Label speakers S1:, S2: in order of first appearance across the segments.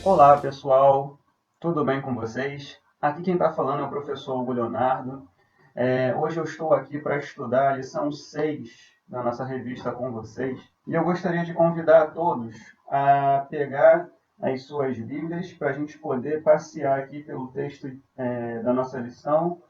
S1: Olá pessoal, tudo bem com vocês? Aqui quem está falando é o professor Hugo Leonardo. Hoje eu estou aqui para estudar a lição 6 da nossa revista com vocês. E eu gostaria de convidar a todos a pegar as suas Bíblias para a gente poder passear aqui pelo texto da nossa lição,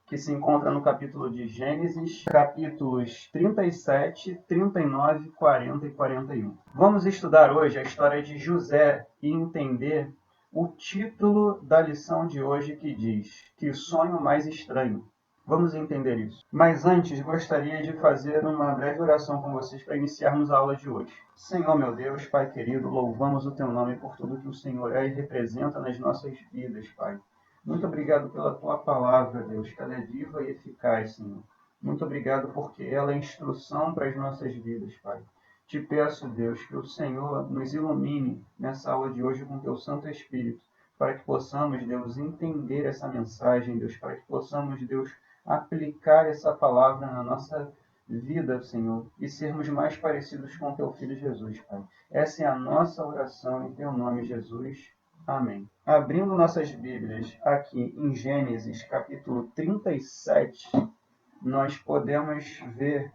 S1: que se encontra no capítulo de Gênesis, capítulos 37, 39, 40 e 41. Vamos estudar hoje a história de José e entender o título da lição de hoje que diz: Que sonho mais estranho. Vamos entender isso. Mas antes, gostaria de fazer uma breve oração com vocês para iniciarmos a aula de hoje. Senhor, meu Deus, Pai querido, louvamos o Teu nome por tudo que o Senhor é e representa nas nossas vidas, Pai. Muito obrigado pela Tua palavra, Deus, que ela é viva e eficaz, Senhor. Muito obrigado porque ela é instrução para as nossas vidas, Pai. Te peço, Deus, que o Senhor nos ilumine nessa aula de hoje com Teu Santo Espírito, para que possamos, Deus, entender essa mensagem, Deus, para que possamos, Deus, aplicar essa palavra na nossa vida, Senhor, e sermos mais parecidos com Teu Filho Jesus, Pai. Essa é a nossa oração em Teu nome, Jesus. Amém. Abrindo nossas Bíblias aqui em Gênesis, capítulo 37, nós podemos ver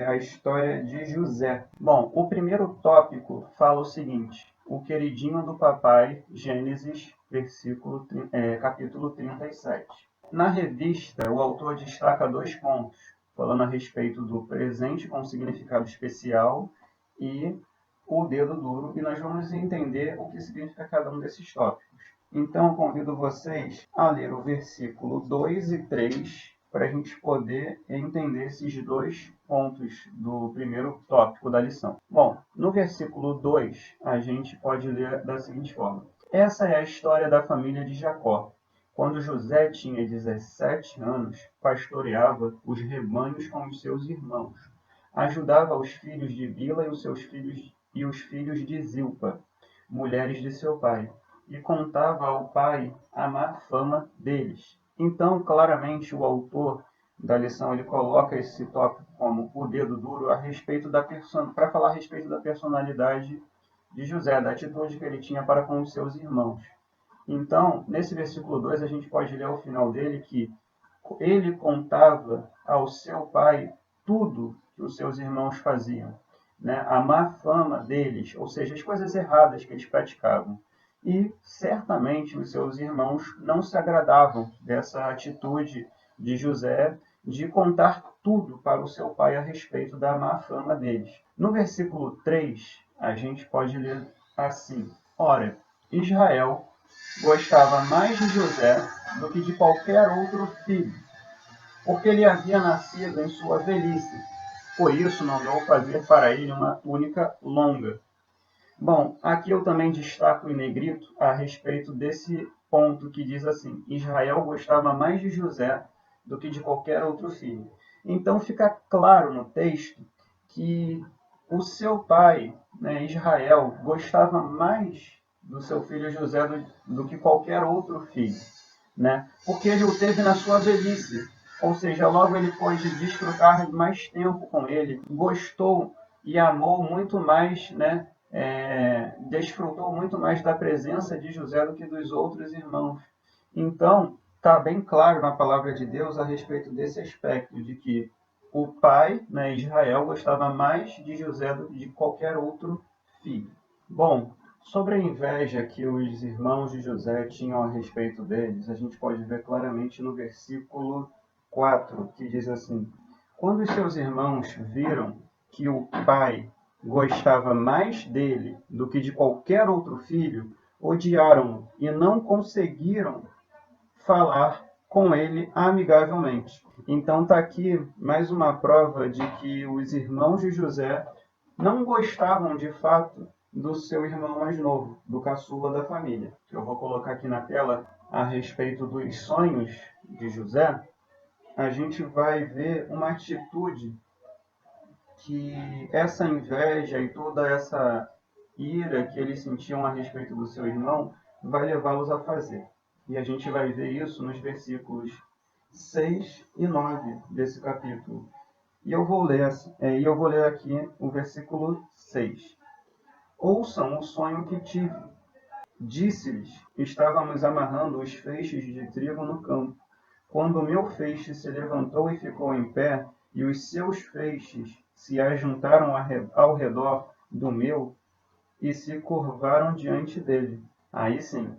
S1: a história de José. Bom, o primeiro tópico fala o seguinte: o queridinho do papai, Gênesis, capítulo 37. Na revista, o autor destaca dois pontos, falando a respeito do presente com significado especial e o dedo duro, e nós vamos entender o que significa cada um desses tópicos. Então, eu convido vocês a ler o versículo 2 e 3 para a gente poder entender esses dois pontos do primeiro tópico da lição. Bom, no versículo 2, a gente pode ler da seguinte forma: Essa é a história da família de Jacó. Quando José tinha 17 anos, pastoreava os rebanhos com os seus irmãos. Ajudava os filhos de Bila e os filhos de Zilpa, mulheres de seu pai, e contava ao pai a má fama deles. Então, claramente, o autor da lição ele coloca esse tópico como o dedo duro a respeito para falar a respeito da personalidade de José, da atitude que ele tinha para com os seus irmãos. Então, nesse versículo 2, a gente pode ler ao final dele que ele contava ao seu pai tudo que os seus irmãos faziam, né? A má fama deles, ou seja, as coisas erradas que eles praticavam. E certamente os seus irmãos não se agradavam dessa atitude de José de contar tudo para o seu pai a respeito da má fama deles. No versículo 3, a gente pode ler assim: Ora, Israel gostava mais de José do que de qualquer outro filho, porque ele havia nascido em sua velhice. Por isso mandou fazer para ele uma túnica longa. Bom, aqui eu também destaco em negrito a respeito desse ponto que diz assim: Israel gostava mais de José do que de qualquer outro filho. Então fica claro no texto que o seu pai, né, Israel, gostava mais do seu filho José do que qualquer outro filho, né? Porque ele o teve na sua velhice, ou seja, logo ele pôde desfrutar de mais tempo com ele, gostou e amou muito mais, né? Desfrutou muito mais da presença de José do que dos outros irmãos. Então, está bem claro na palavra de Deus a respeito desse aspecto, de que o pai, né, Israel, gostava mais de José do que de qualquer outro filho. Bom, sobre a inveja que os irmãos de José tinham a respeito deles, a gente pode ver claramente no versículo 4, que diz assim: Quando os seus irmãos viram que o pai gostava mais dele do que de qualquer outro filho, odiaram-no e não conseguiram falar com ele amigavelmente. Então está aqui mais uma prova de que os irmãos de José não gostavam de fato do seu irmão mais novo, do caçula da família. Eu vou colocar aqui na tela a respeito dos sonhos de José. A gente vai ver uma atitude que essa inveja e toda essa ira que eles sentiam a respeito do seu irmão vai levá-los a fazer. E a gente vai ver isso nos versículos 6 e 9 desse capítulo. E eu vou ler aqui o versículo 6. Ouçam o sonho que tive. Disse-lhes: estávamos amarrando os feixes de trigo no campo, quando o meu feixe se levantou e ficou em pé, e os seus feixes se ajuntaram ao redor do meu e se curvaram diante dele. Aí sim.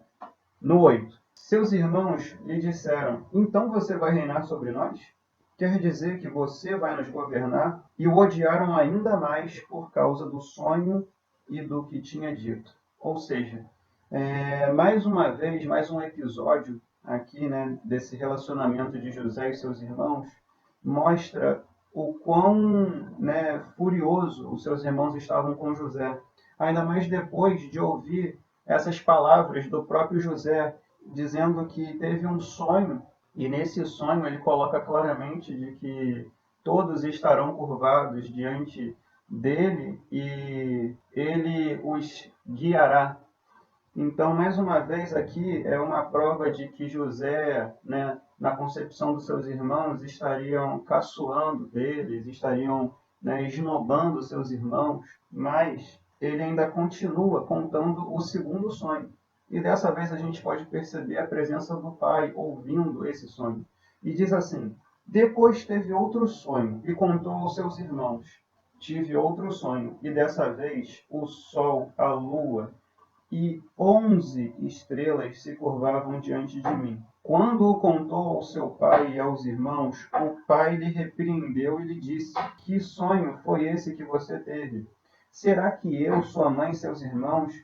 S1: No 8. Seus irmãos lhe disseram: então você vai reinar sobre nós? Quer dizer que você vai nos governar? E o odiaram ainda mais por causa do sonho e do que tinha dito. Ou seja, mais uma vez, mais um episódio aqui, né, desse relacionamento de José e seus irmãos, mostra o quão, né, furioso os seus irmãos estavam com José. Ainda mais depois de ouvir essas palavras do próprio José, dizendo que teve um sonho, e nesse sonho ele coloca claramente de que todos estarão curvados diante dele e ele os guiará. Então, mais uma vez aqui é uma prova de que José, né, na concepção dos seus irmãos, estariam caçoando deles, estariam, né, esnobando seus irmãos, mas ele ainda continua contando o segundo sonho. E dessa vez a gente pode perceber a presença do pai ouvindo esse sonho. E diz assim: depois teve outro sonho e contou aos seus irmãos. Tive outro sonho, e dessa vez o sol, a lua e 11 estrelas se curvavam diante de mim. Quando o contou ao seu pai e aos irmãos, o pai lhe repreendeu e lhe disse: que sonho foi esse que você teve? Será que eu, sua mãe e seus irmãos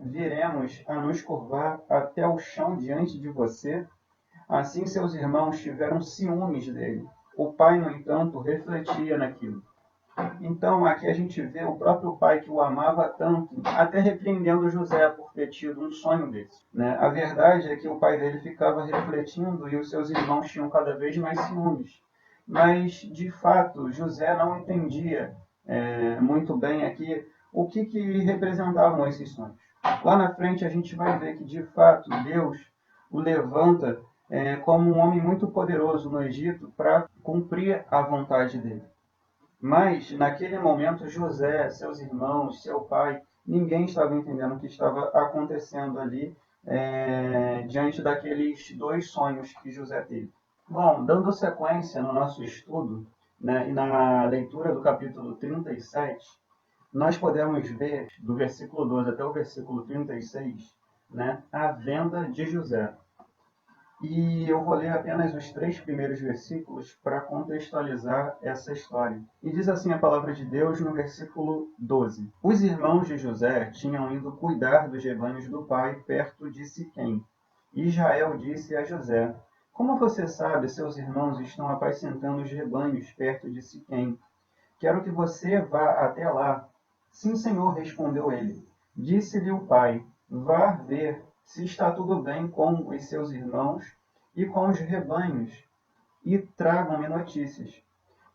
S1: viremos a nos curvar até o chão diante de você? Assim seus irmãos tiveram ciúmes dele. O pai, no entanto, refletia naquilo. Então, aqui a gente vê o próprio pai que o amava tanto, até repreendendo José por ter tido um sonho desse, né? A verdade é que o pai dele ficava refletindo e os seus irmãos tinham cada vez mais ciúmes. Mas, de fato, José não entendia muito bem aqui o que representavam esses sonhos. Lá na frente a gente vai ver que, de fato, Deus o levanta como um homem muito poderoso no Egito para cumprir a vontade dele. Mas, naquele momento, José, seus irmãos, seu pai, ninguém estava entendendo o que estava acontecendo ali diante daqueles dois sonhos que José teve. Bom, dando sequência no nosso estudo, né, e na leitura do capítulo 37, nós podemos ver, do versículo 12 até o versículo 36, né, a venda de José. E eu vou ler apenas os 3 primeiros versículos para contextualizar essa história. E diz assim a palavra de Deus no versículo 12: os irmãos de José tinham ido cuidar dos rebanhos do pai perto de Siquém. E Israel disse a José: como você sabe, seus irmãos estão apacentando os rebanhos perto de Siquém. Quero que você vá até lá. Sim, senhor, respondeu ele. Disse-lhe o pai: vá ver se está tudo bem com os seus irmãos e com os rebanhos, e tragam-me notícias.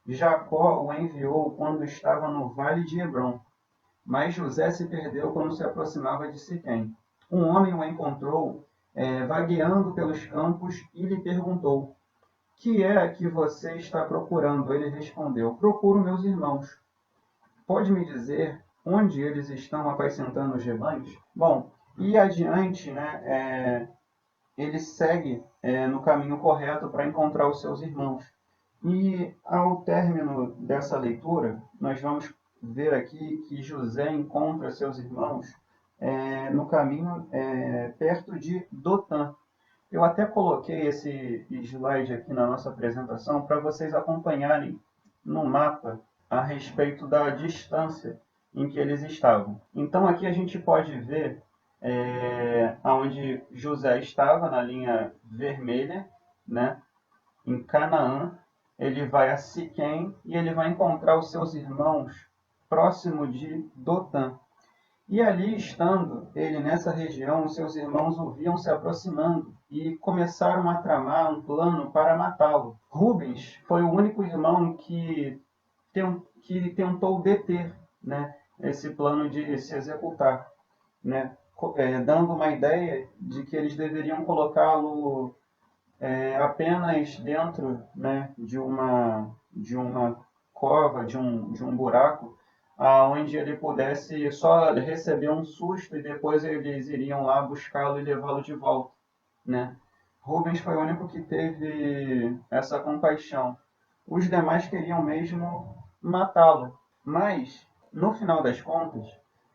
S1: Jacó o enviou quando estava no vale de Hebrom, mas José se perdeu quando se aproximava de Siquém. Um homem o encontrou vagueando pelos campos e lhe perguntou: que é que você está procurando? Ele respondeu: procuro meus irmãos. Pode me dizer onde eles estão apacentando os rebanhos? Bom, e adiante, né, ele segue no caminho correto para encontrar os seus irmãos. E ao término dessa leitura, nós vamos ver aqui que José encontra seus irmãos no caminho perto de Dotã. Eu até coloquei esse slide aqui na nossa apresentação para vocês acompanharem no mapa a respeito da distância em que eles estavam. Então aqui a gente pode ver onde José estava, na linha vermelha, né, em Canaã. Ele vai a Siquém e ele vai encontrar os seus irmãos próximo de Dotã. E ali estando ele nessa região, seus irmãos o viam se aproximando e começaram a tramar um plano para matá-lo. Rubens foi o único irmão que tentou deter, né, esse plano de se executar, né, dando uma ideia de que eles deveriam colocá-lo apenas dentro, né, de uma cova, de um buraco, aonde ele pudesse só receber um susto e depois eles iriam lá buscá-lo e levá-lo de volta, né? Rubens foi o único que teve essa compaixão. Os demais queriam mesmo matá-lo, mas no final das contas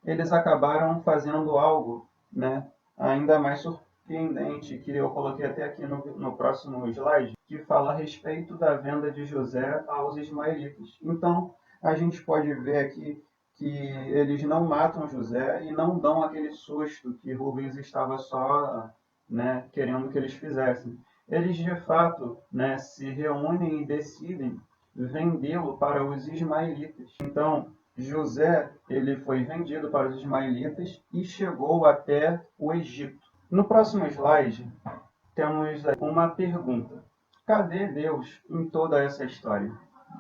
S1: eles acabaram fazendo algo, né, ainda mais surpreendente, que eu coloquei até aqui no próximo slide, que fala a respeito da venda de José aos ismaelitas. Então, a gente pode ver aqui que eles não matam José e não dão aquele susto que Rubens estava só, né, querendo que eles fizessem. Eles, de fato, né, se reúnem e decidem vendê-lo para os ismaelitas. Então, José ele foi vendido para os ismaelitas e chegou até o Egito. No próximo slide, temos uma pergunta. Cadê Deus em toda essa história?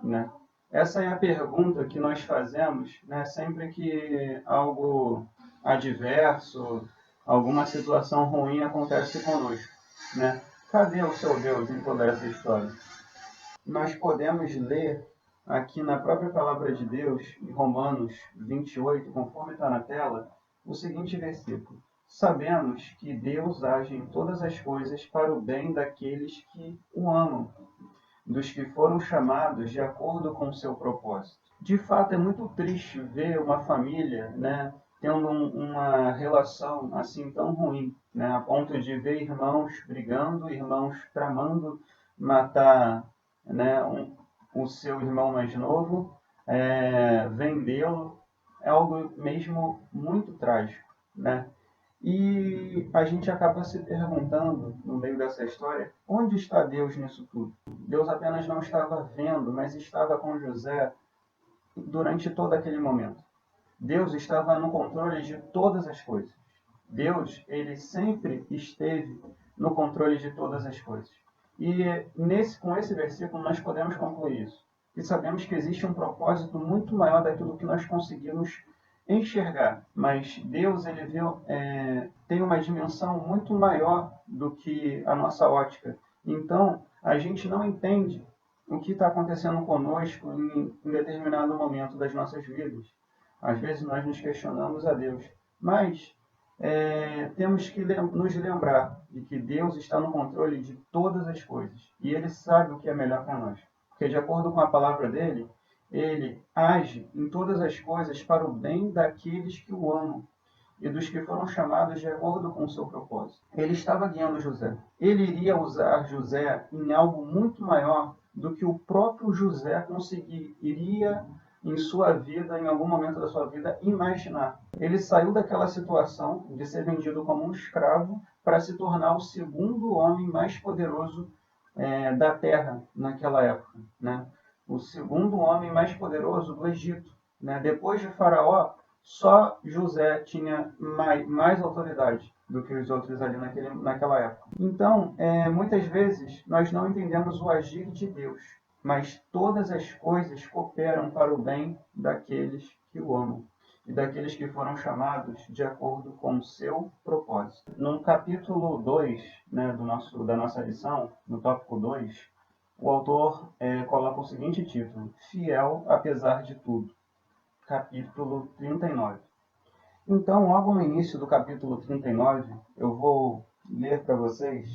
S1: Né? Essa é a pergunta que nós fazemos, né, sempre que algo adverso, alguma situação ruim acontece conosco. Né? Cadê o seu Deus em toda essa história? Nós podemos ler aqui na própria palavra de Deus, em Romanos 28, conforme está na tela, o seguinte versículo: Sabemos que Deus age em todas as coisas para o bem daqueles que o amam, dos que foram chamados de acordo com o seu propósito. De fato, é muito triste ver uma família, né, tendo uma relação assim tão ruim, né, a ponto de ver irmãos brigando, irmãos tramando matar, né, o seu irmão mais novo, vendê-lo. É algo mesmo muito trágico, né? E a gente acaba se perguntando, no meio dessa história, onde está Deus nisso tudo? Deus apenas não estava vendo, mas estava com José durante todo aquele momento. Deus estava no controle de todas as coisas. Deus, ele sempre esteve no controle de todas as coisas. E com esse versículo nós podemos concluir isso. E sabemos que existe um propósito muito maior daquilo que nós conseguimos enxergar. Mas Deus ele tem uma dimensão muito maior do que a nossa ótica. Então, a gente não entende o que está acontecendo conosco em determinado momento das nossas vidas. Às vezes nós nos questionamos a Deus, mas temos que nos lembrar de que Deus está no controle de todas as coisas e Ele sabe o que é melhor para nós. Porque, de acordo com a palavra dele, Ele age em todas as coisas para o bem daqueles que o amam e dos que foram chamados de acordo com o seu propósito. Ele estava guiando José. Ele iria usar José em algo muito maior do que o próprio José conseguiria em sua vida, em algum momento da sua vida, imaginar. Ele saiu daquela situação de ser vendido como um escravo para se tornar o segundo homem mais poderoso da terra naquela época, né? O segundo homem mais poderoso do Egito, né? Depois de Faraó, só José tinha mais autoridade do que os outros ali naquela época. Então, muitas vezes, nós não entendemos o agir de Deus, mas todas as coisas cooperam para o bem daqueles que o amam e daqueles que foram chamados de acordo com o seu propósito. No capítulo 2, né, da nossa lição, no tópico 2, o autor coloca o seguinte título: Fiel apesar de tudo. Capítulo 39. Então, logo no início do capítulo 39, eu vou ler para vocês,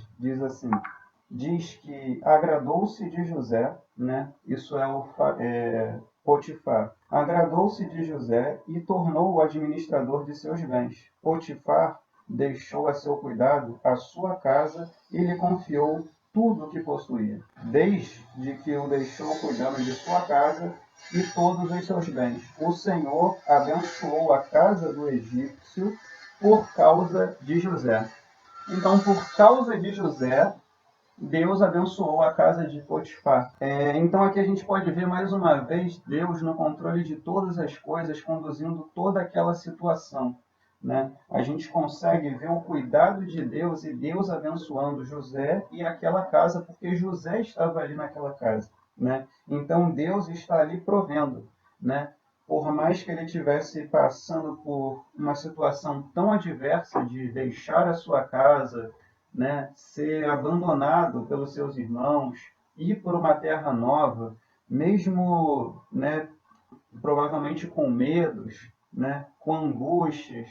S1: diz que agradou-se de José, né? Isso é Potifar. Agradou-se de José e tornou-o administrador de seus bens. Potifar deixou a seu cuidado a sua casa e lhe confiou tudo o que possuía. Desde que o deixou cuidando de sua casa e todos os seus bens. O Senhor abençoou a casa do egípcio por causa de José. Então, por causa de José, Deus abençoou a casa de Potifar. Então, aqui a gente pode ver mais uma vez Deus no controle de todas as coisas, conduzindo toda aquela situação. Né? A gente consegue ver o cuidado de Deus e Deus abençoando José e aquela casa, porque José estava ali naquela casa. Né? Então Deus está ali provendo, né? Por mais que ele estivesse passando por uma situação tão adversa de deixar a sua casa, né? Ser abandonado pelos seus irmãos, ir por uma terra nova, mesmo, né, provavelmente com medos, né, com angústias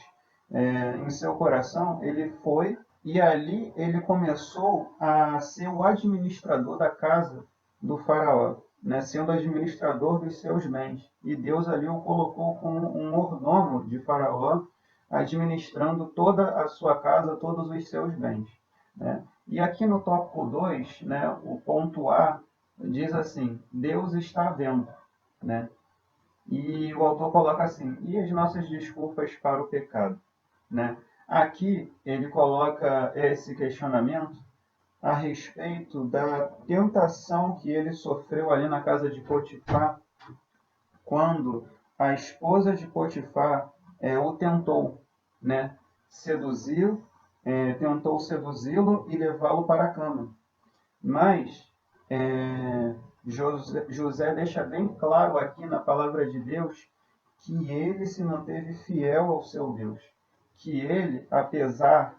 S1: em seu coração, ele foi e ali ele começou a ser o administrador da casa do faraó, né, sendo administrador dos seus bens. E Deus ali o colocou como um mordomo de faraó, administrando toda a sua casa, todos os seus bens, né? E aqui no tópico 2, né, o ponto A diz assim: Deus está vendo, né? E o autor coloca assim: e as nossas desculpas para o pecado, né? Aqui ele coloca esse questionamento a respeito da tentação que ele sofreu ali na casa de Potifar, quando a esposa de Potifar o tentou, né, seduzi-lo, tentou seduzi-lo e levá-lo para a cama. Mas José deixa bem claro aqui na palavra de Deus que ele se manteve fiel ao seu Deus, que ele, apesar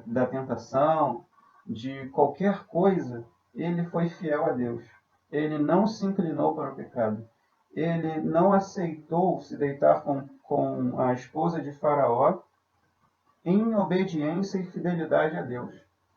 S1: da tentação, de qualquer coisa, ele foi fiel a Deus. Ele não se inclinou para o pecado. Ele não aceitou se deitar com a esposa de Faraó em obediência e fidelidade a Deus,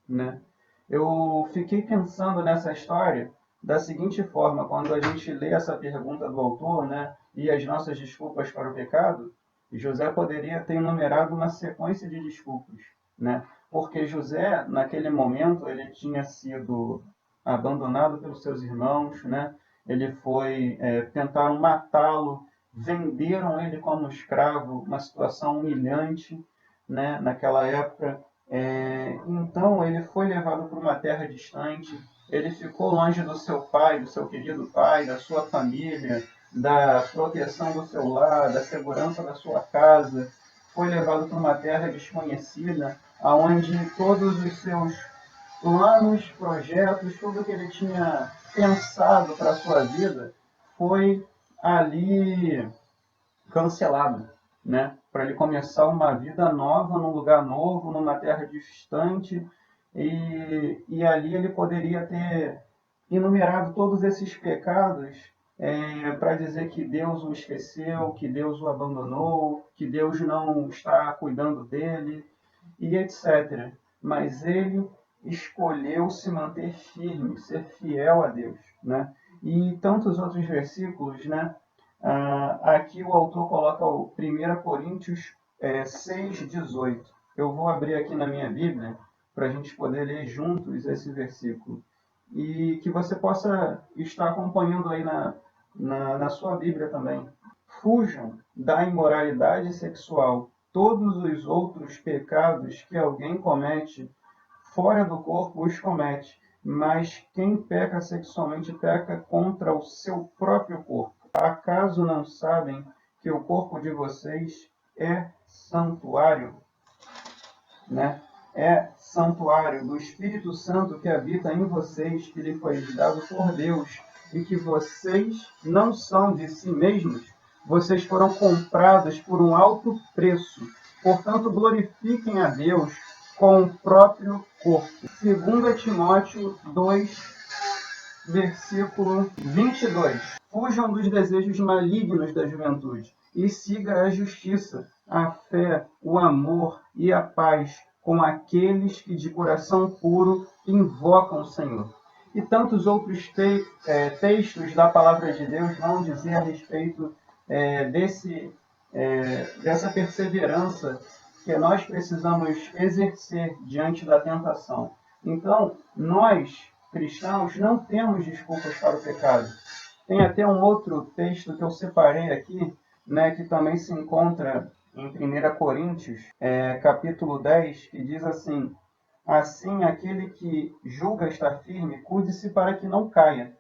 S1: né? Eu fiquei pensando nessa história da seguinte forma: quando a gente lê essa pergunta do autor, né, e as nossas desculpas para o pecado, José poderia ter enumerado uma sequência de desculpas, né? Porque José, naquele momento, ele tinha sido abandonado pelos seus irmãos, né? Ele foi tentaram matá-lo, venderam ele como escravo, uma situação humilhante, né, naquela época. Então ele foi levado para uma terra distante, ele ficou longe do seu pai, do seu querido pai, da sua família, da proteção do seu lar, da segurança da sua casa. Foi levado para uma terra desconhecida, aonde todos os seus planos, projetos, tudo que ele tinha pensado para a sua vida foi ali cancelado, né? Para ele começar uma vida nova, num lugar novo, numa terra distante, e ali ele poderia ter enumerado todos esses pecados para dizer que Deus o esqueceu, que Deus o abandonou, que Deus não está cuidando dele, e etc. Mas ele escolheu se manter firme, ser fiel a Deus, né? E tantos outros versículos, né? Aqui o autor coloca o 1 Coríntios 6,18. Eu vou abrir aqui na minha Bíblia para a gente poder ler juntos esse versículo. E que você possa estar acompanhando aí na sua Bíblia também. Fujam da imoralidade sexual. Todos os outros pecados que alguém comete fora do corpo os comete, mas quem peca sexualmente peca contra o seu próprio corpo. Acaso não sabem que o corpo de vocês é santuário, né? É santuário do Espírito Santo que habita em vocês, que lhe foi dado por Deus, e que vocês não são de si mesmos, vocês foram comprados por um alto preço. Portanto, glorifiquem a Deus com o próprio corpo. 2 Timóteo 2, versículo 22. Fujam dos desejos malignos da juventude e siga a justiça, a fé, o amor e a paz com aqueles que de coração puro invocam o Senhor. E tantos outros textos da palavra de Deus vão dizer a respeito dessa perseverança que nós precisamos exercer diante da tentação. Então, nós, cristãos, não temos desculpas para o pecado. Tem até um outro texto que eu separei aqui, né, que também se encontra em 1 Coríntios, capítulo 10, que diz assim: assim, aquele que julga estar firme, cuide-se para que não caia.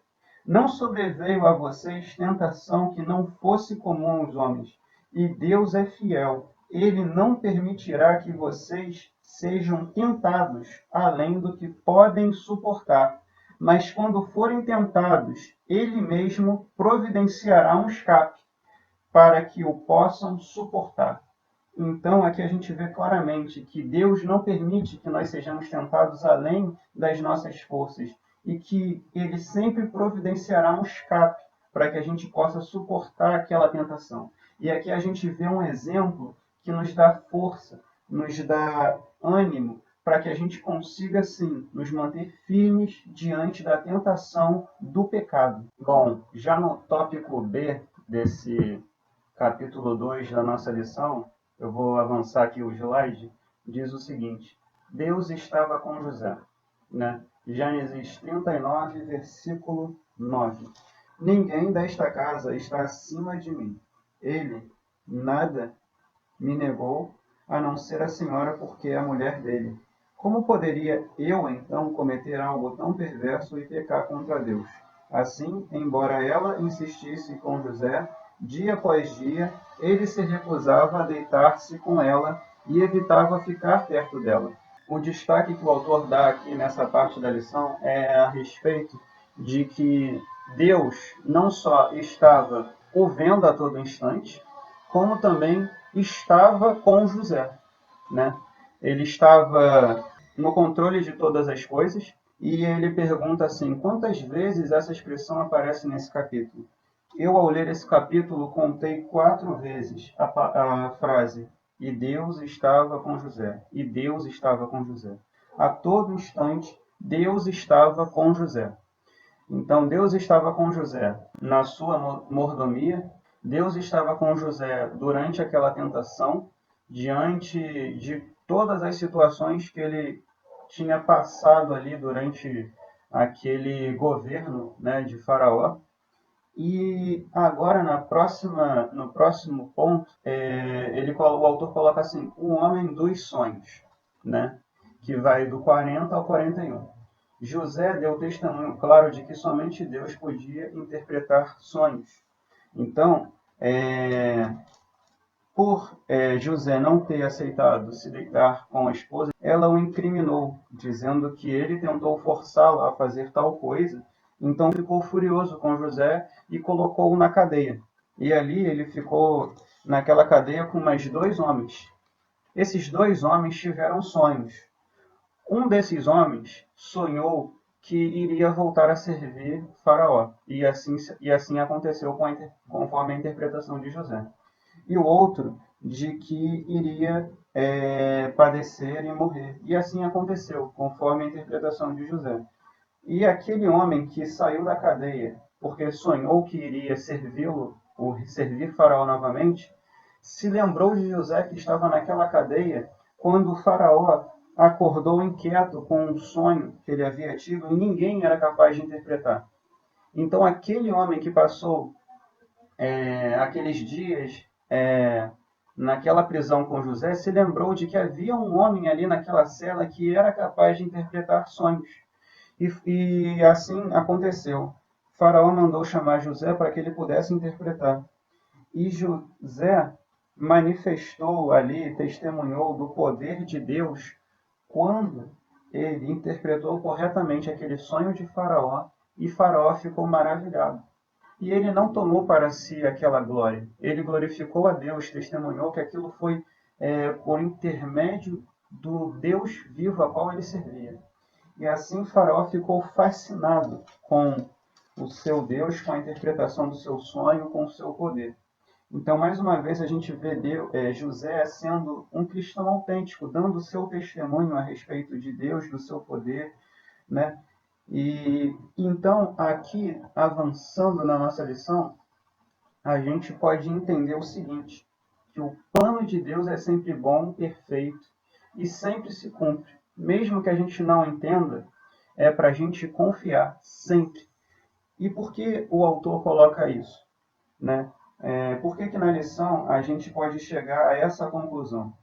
S1: Não sobreveio a vocês tentação que não fosse comum aos homens, e Deus é fiel. Ele não permitirá que vocês sejam tentados além do que podem suportar. Mas quando forem tentados, Ele mesmo providenciará um escape para que o possam suportar. Então, aqui a gente vê claramente que Deus não permite que nós sejamos tentados além das nossas forças e que Ele sempre providenciará um escape para que a gente possa suportar aquela tentação. E aqui a gente vê um exemplo que nos dá força, nos dá ânimo, para que a gente consiga, sim, nos manter firmes diante da tentação do pecado. Bom, já no tópico B desse capítulo 2 da nossa lição, eu vou avançar aqui o slide, diz o seguinte: Deus estava com José, né? Gênesis 39, versículo 9. Ninguém desta casa está acima de mim. Ele nada me negou, a não ser a senhora, porque é a mulher dele. Como poderia eu, então, cometer algo tão perverso e pecar contra Deus? Assim, embora ela insistisse com José, dia após dia, ele se recusava a deitar-se com ela e evitava ficar perto dela. O destaque que o autor dá aqui nessa parte da lição é a respeito de que Deus não só estava o vendo a todo instante, como também estava com José, né? Ele estava no controle de todas as coisas e ele pergunta assim: quantas vezes essa expressão aparece nesse capítulo? Eu, ao ler esse capítulo, contei 4 vezes a frase "e Deus estava com José", e Deus estava com José. A todo instante, Deus estava com José. Então, Deus estava com José na sua mordomia, Deus estava com José durante aquela tentação, diante de todas as situações que ele tinha passado ali durante aquele governo, né, de Faraó. E agora, no próximo ponto, o autor coloca assim: o homem dos sonhos, né, que vai do 40 ao 41. José deu testemunho claro de que somente Deus podia interpretar sonhos. Então, por José não ter aceitado se deitar com a esposa, ela o incriminou, dizendo que ele tentou forçá-la a fazer tal coisa. Então ficou furioso com José e colocou-o na cadeia. E ali ele ficou naquela cadeia com mais 2 homens. Esses 2 homens tiveram sonhos. Um desses homens sonhou que iria voltar a servir Faraó, e assim aconteceu conforme a interpretação de José. E o outro de que iria padecer e morrer, e assim aconteceu, conforme a interpretação de José. E aquele homem que saiu da cadeia, porque sonhou que iria servi-lo, ou servir Faraó novamente, se lembrou de José que estava naquela cadeia, quando o Faraó acordou inquieto com um sonho que ele havia tido e ninguém era capaz de interpretar. Então, aquele homem que passou aqueles dias naquela prisão com José se lembrou de que havia um homem ali naquela cela que era capaz de interpretar sonhos. E assim aconteceu. Faraó mandou chamar José para que ele pudesse interpretar. E José manifestou ali, testemunhou do poder de Deus quando ele interpretou corretamente aquele sonho de Faraó, e Faraó ficou maravilhado. E ele não tomou para si aquela glória. Ele glorificou a Deus, testemunhou que aquilo foi por intermédio do Deus vivo a qual ele servia. E assim Faraó ficou fascinado com o seu Deus, com a interpretação do seu sonho, com o seu poder. Então, mais uma vez, a gente vê José sendo um cristão autêntico, dando o seu testemunho a respeito de Deus, do seu poder, né? E então, aqui, avançando na nossa lição, a gente pode entender o seguinte, que o plano de Deus é sempre bom, perfeito e sempre se cumpre. Mesmo que a gente não entenda, é para a gente confiar sempre. E por que o autor coloca isso, né? Por que na lição a gente pode chegar a essa conclusão?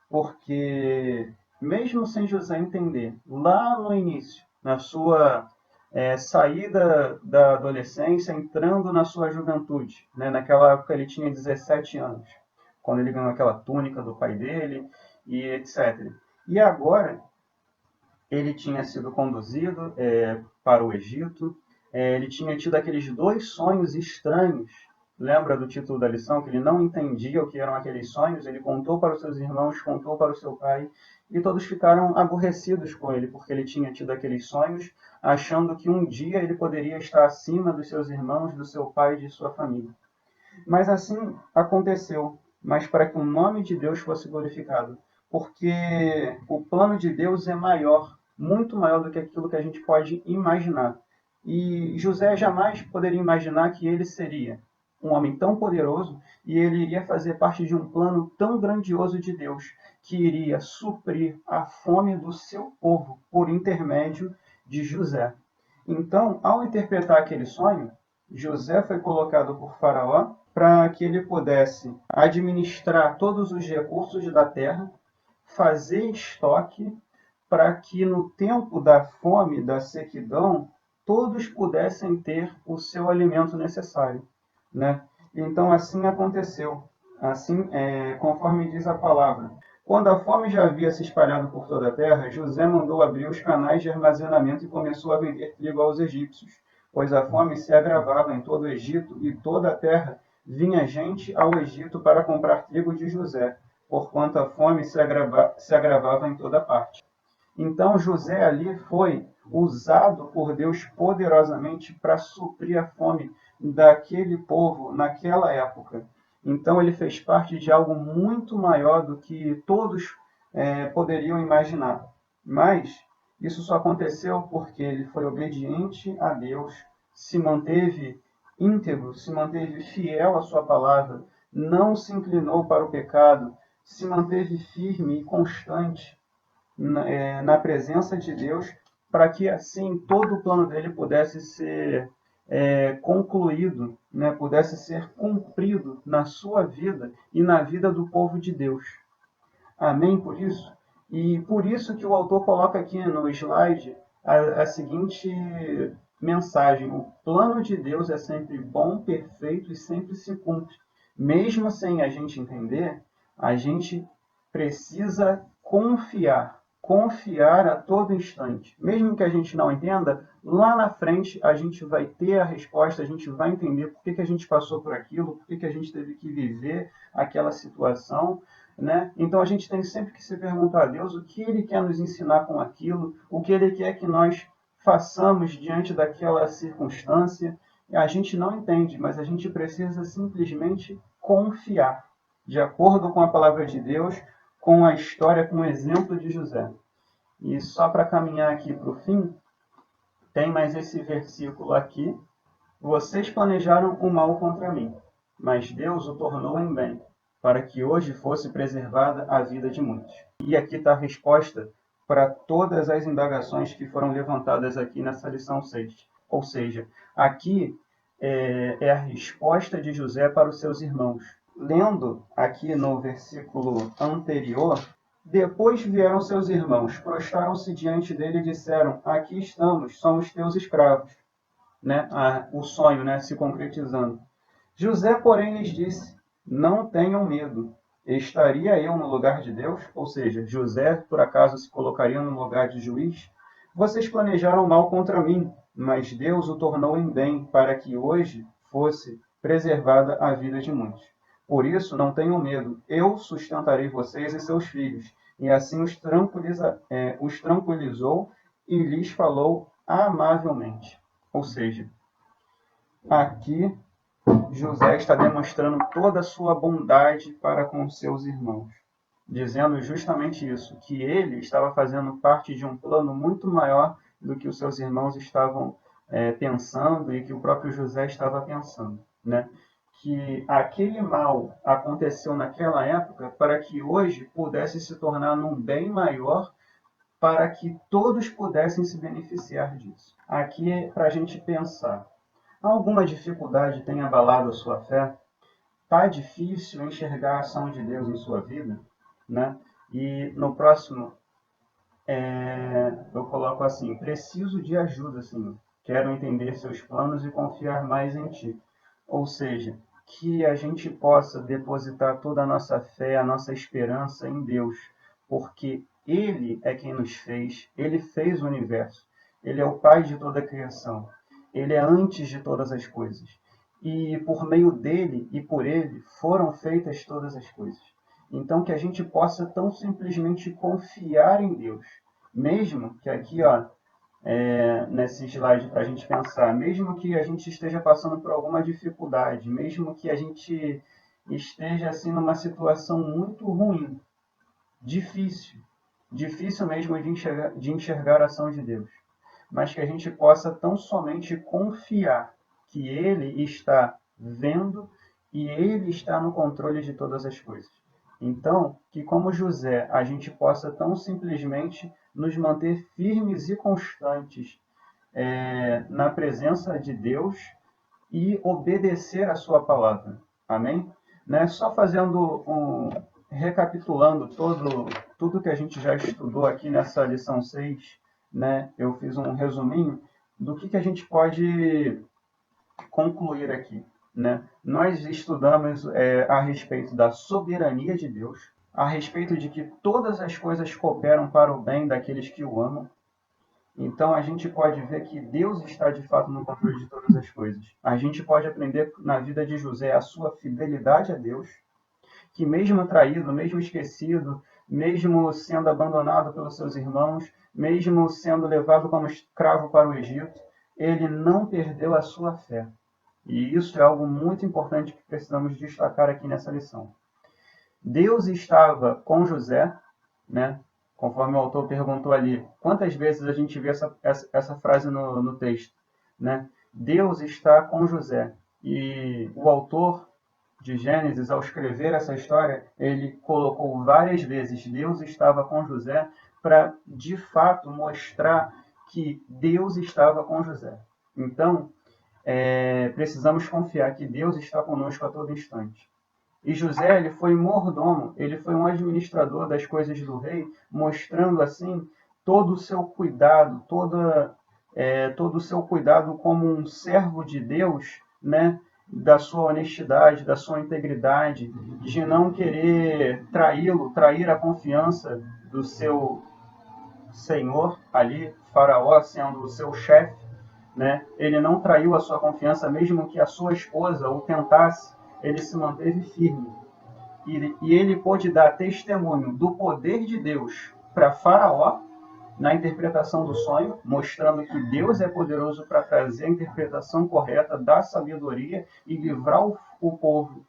S1: Porque, mesmo sem José entender, lá no início, na sua saída da adolescência, entrando na sua juventude, né? Naquela época ele tinha 17 anos, quando ele ganhou aquela túnica do pai dele, e etc. E agora, ele tinha sido conduzido para o Egito, ele tinha tido aqueles 2 sonhos estranhos Lembra do título da lição, que ele não entendia o que eram aqueles sonhos? Ele contou para os seus irmãos, contou para o seu pai, e todos ficaram aborrecidos com ele, porque ele tinha tido aqueles sonhos, achando que um dia ele poderia estar acima dos seus irmãos, do seu pai e de sua família. Mas assim aconteceu, mas para que o nome de Deus fosse glorificado. Porque o plano de Deus é maior, muito maior do que aquilo que a gente pode imaginar. E José jamais poderia imaginar que ele seria um homem tão poderoso e ele iria fazer parte de um plano tão grandioso de Deus, que iria suprir a fome do seu povo por intermédio de José. Então, ao interpretar aquele sonho, José foi colocado por Faraó para que ele pudesse administrar todos os recursos da terra, fazer estoque para que no tempo da fome, da sequidão, todos pudessem ter o seu alimento necessário, né? Então assim aconteceu, assim conforme diz a palavra. Quando a fome já havia se espalhado por toda a terra, José mandou abrir os canais de armazenamento e começou a vender trigo aos egípcios, pois a fome se agravava em todo o Egito e toda a terra vinha gente ao Egito para comprar trigo de José, porquanto a fome se agravava em toda parte. Então José ali foi usado por Deus poderosamente para suprir a fome daquele povo naquela época. Então ele fez parte de algo muito maior do que todos poderiam imaginar. Mas isso só aconteceu porque ele foi obediente a Deus, se manteve íntegro, se manteve fiel à sua palavra, não se inclinou para o pecado, se manteve firme e constante na presença de Deus, para que assim todo o plano dele pudesse ser concluído, né, pudesse ser cumprido na sua vida e na vida do povo de Deus. Amém por isso? E por isso que o autor coloca aqui no slide a seguinte mensagem: o plano de Deus é sempre bom, perfeito e sempre se cumpre. Mesmo sem a gente entender, a gente precisa confiar a todo instante. Mesmo que a gente não entenda, lá na frente a gente vai ter a resposta, a gente vai entender por que a gente passou por aquilo, por que a gente teve que viver aquela situação, né? Então a gente tem sempre que se perguntar a Deus o que Ele quer nos ensinar com aquilo, o que Ele quer que nós façamos diante daquela circunstância. A gente não entende, mas a gente precisa simplesmente confiar, de acordo com a palavra de Deus, com a história, com o exemplo de José. E só para caminhar aqui para o fim, tem mais esse versículo aqui. Vocês planejaram o mal contra mim, mas Deus o tornou em bem, para que hoje fosse preservada a vida de muitos. E aqui está a resposta para todas as indagações que foram levantadas aqui nessa lição 6. Ou seja, aqui é a resposta de José para os seus irmãos. Lendo aqui no versículo anterior, depois vieram seus irmãos, prostraram-se diante dele e disseram: Aqui estamos, somos teus escravos. Né? O sonho, né, se concretizando. José, porém, lhes disse: Não tenham medo. Estaria eu no lugar de Deus? Ou seja, José, por acaso, se colocaria no lugar de juiz? Vocês planejaram mal contra mim, mas Deus o tornou em bem, para que hoje fosse preservada a vida de muitos. Por isso, não tenham medo. Eu sustentarei vocês e seus filhos. E assim os tranquilizou e lhes falou amavelmente. Ou seja, aqui José está demonstrando toda a sua bondade para com seus irmãos, dizendo justamente isso, que ele estava fazendo parte de um plano muito maior do que os seus irmãos estavam pensando e que o próprio José estava pensando, né? Que aquele mal aconteceu naquela época para que hoje pudesse se tornar num bem maior, para que todos pudessem se beneficiar disso. Aqui é para a gente pensar. Alguma dificuldade tem abalado a sua fé? Está difícil enxergar a ação de Deus em sua vida? Né? E no próximo, eu coloco assim: preciso de ajuda, Senhor. Quero entender seus planos e confiar mais em Ti. Ou seja, que a gente possa depositar toda a nossa fé, a nossa esperança em Deus, porque Ele é quem nos fez, Ele fez o universo, Ele é o Pai de toda a criação, Ele é antes de todas as coisas. e por meio dele e por ele foram feitas todas as coisas. Então, que a gente possa tão simplesmente confiar em Deus, mesmo que aqui, nesse slide para a gente pensar, mesmo que a gente esteja passando por alguma dificuldade, mesmo que a gente esteja assim numa situação muito ruim, difícil, difícil mesmo de enxergar a ação de Deus, mas que a gente possa tão somente confiar que Ele está vendo e Ele está no controle de todas as coisas. Então, que como José, a gente possa tão simplesmente nos manter firmes e constantes na presença de Deus e obedecer a sua palavra. Amém? Né? Só recapitulando tudo que a gente já estudou aqui nessa lição 6, né? Eu fiz um resuminho do que a gente pode concluir aqui. Né? Nós estudamos a respeito da soberania de Deus, a respeito de que todas as coisas cooperam para o bem daqueles que o amam. Então a gente pode ver que Deus está de fato no controle de todas as coisas. A gente pode aprender na vida de José a sua fidelidade a Deus, que mesmo traído, mesmo esquecido, mesmo sendo abandonado pelos seus irmãos, mesmo sendo levado como escravo para o Egito, ele não perdeu a sua fé. E isso é algo muito importante que precisamos destacar aqui nessa lição. Deus estava com José, né? Conforme o autor perguntou ali, quantas vezes a gente vê essa frase no texto, né? Deus está com José. E o autor de Gênesis, ao escrever essa história, ele colocou várias vezes Deus estava com José para, de fato, mostrar que Deus estava com José. Então, precisamos confiar que Deus está conosco a todo instante. E José, ele foi mordomo, ele foi um administrador das coisas do rei, mostrando assim todo o seu cuidado, todo o seu cuidado como um servo de Deus, né? Da sua honestidade, da sua integridade, de não querer trair a confiança do seu senhor ali, Faraó sendo o seu chefe, né? Ele não traiu a sua confiança, mesmo que a sua esposa o tentasse, ele se manteve firme. E ele pôde dar testemunho do poder de Deus para Faraó na interpretação do sonho, mostrando que Deus é poderoso para trazer a interpretação correta da sabedoria e livrar o povo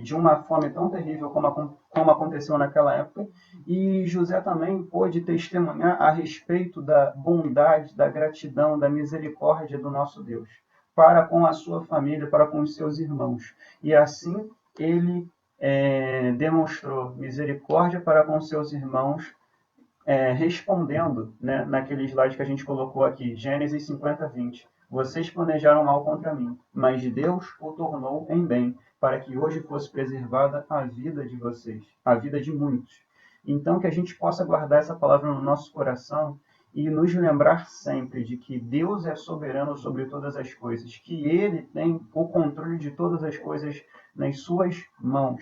S1: de uma fome tão terrível como aconteceu naquela época. E José também pôde testemunhar a respeito da bondade, da gratidão, da misericórdia do nosso Deus para com a sua família, para com os seus irmãos. E assim ele demonstrou misericórdia para com seus irmãos, respondendo, né, naquele slide que a gente colocou aqui, Gênesis 50:20. Vocês planejaram mal contra mim, mas Deus o tornou em bem, para que hoje fosse preservada a vida de vocês, a vida de muitos. Então, que a gente possa guardar essa palavra no nosso coração e nos lembrar sempre de que Deus é soberano sobre todas as coisas, que Ele tem o controle de todas as coisas nas suas mãos.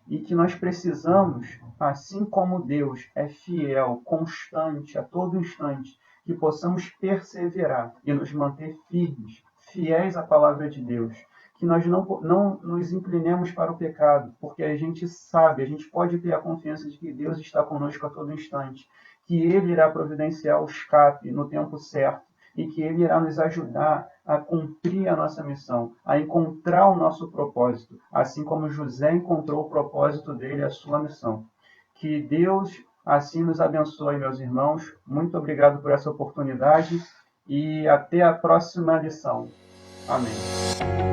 S1: E que nós precisamos, assim como Deus é fiel, constante, a todo instante, que possamos perseverar e nos manter firmes, fiéis à palavra de Deus. Que nós não nos inclinemos para o pecado, porque a gente sabe, a gente pode ter a confiança de que Deus está conosco a todo instante, que Ele irá providenciar o escape no tempo certo, e que Ele irá nos ajudar a cumprir a nossa missão, a encontrar o nosso propósito, assim como José encontrou o propósito dele, a sua missão. Que Deus assim nos abençoe, meus irmãos. Muito obrigado por essa oportunidade e até a próxima lição. Amém.